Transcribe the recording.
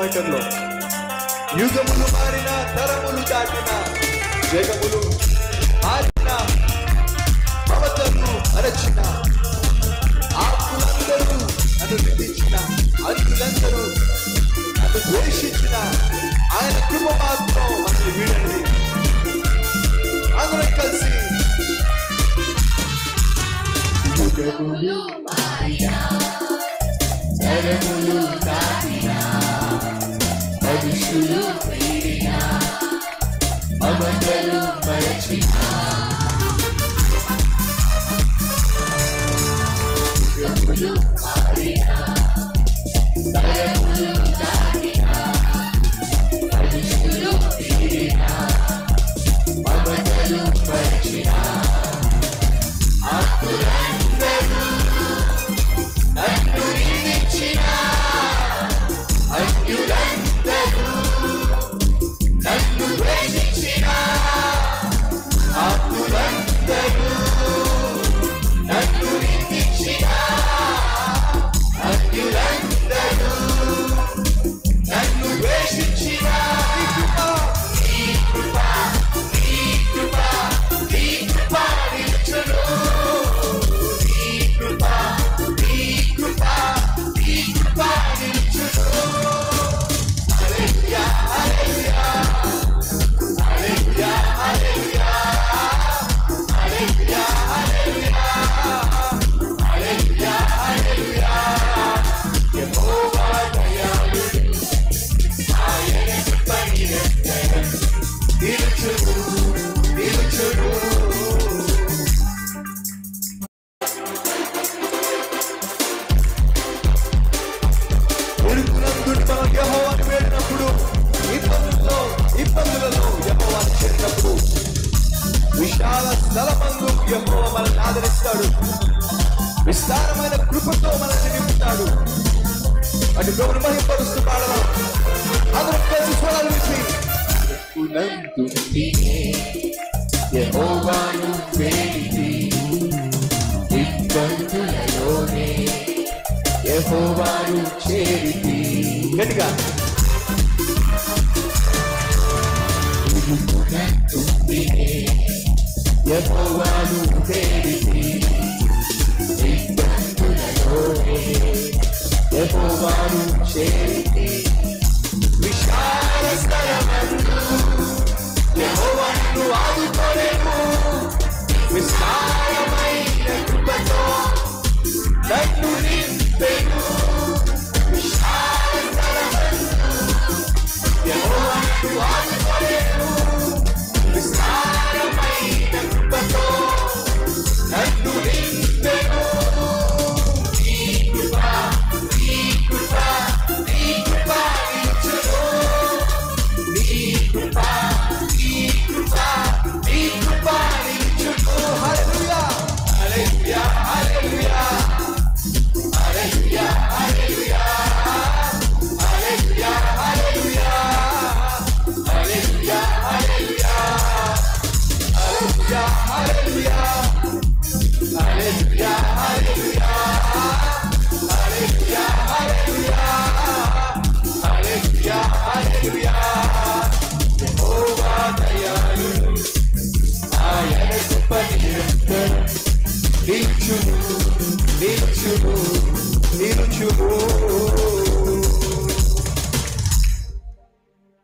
మానిటర్లో. యుగములు మారిన, తరములు దాటిన, జగములు మారిన, మమతను అరచిన, ఆకులందరూ నన్ను నిందించిన, అంతులందరూ నన్ను ద్వేషించిన ఆయన కృప మాత్రం మనల్ని వీడండి. అందరం కలిసి యుగములు మారిన, తరములు దాటిన, మనుషులు వీడిన, మమతలు మరచిన, యుగములు మారిన, తరములు దాటిన, మనుషులు వీడిన, మమతలు మరచిన, ఆకులందరూ నన్ను నిందించిన, అన్యులందరూ నన్ను ద్వేషించిన, ఆకులందరూ నన్ను నిందించిన, అన్యులందరూ నన్ను ద్వేషించిన, నీ కృప, నీ కృప, నీ కృప నిలుచును, నీ కృప, నీ కృప, నీ కృప నిలుచును. హల్లెలూయా, హల్లెలూయా, హల్లెలూయా, హల్లెలూయా, హల్లెలూయా, హల్లెలూయా, హల్లెలూయా. యెహోవా దయాళుడు, ఆయన కృప నిరంతరం నిలుచును, నిలుచును. ఉరుకునందుడు మనం యెహోవాను వేడినప్పుడు, ఇబ్బందులలో యెహోవాను చేరినప్పుడు విశాల స్థలమందు యెహోవా మనల్ని ఆదరిస్తాడు. విస్తారమైన కృపతో మనల్ని నింపుతాడు. అటు ప్రభువును మహిమపరుస్తూ పాడదాం. అందరం కలిసి స్వరాలు విప్పి ఉనందుంటినే యెహోవాను వేడితి, ఇబ్బందులలోనే యెహోవాను చేరితి. గట్టిగా ఉనందుంటినే యెహోవాను వేడితి, ఇబ్బందులలోనే యెహోవాను చేరితి. విశాల స్థలమందు యెహోవాను ఆదుకోలేము. విస్తారమైన కృపతో నన్ను నింపెను. విశాల స్థలమందు యెహోవాను ఆదుకోలేము. విస్తారమైన కృపతో నన్ను నింపెను. నీ కృప, నీ కృప, నీ కృప నిలుచును. నీ కృప, నీ కృప, నీ కృప నిలుచును. హల్లెలూయా, హల్లెలూయా, హల్లెలూయా, హల్లెలూయా, హల్లెలూయా, హల్లెలూయా, హల్లెలూయా, హల్లెలూయా, హల్లెలూయా, హల్లెలూయా, హల్లెలూయా, హల్లెలూయా, హల్లెలూయా, హల్లెలూయా, హల్లెలూయా, హల్లెలూయా. యెహోవా దయాళుడు, ఆయన కృప నిరంతరం నిలుచును,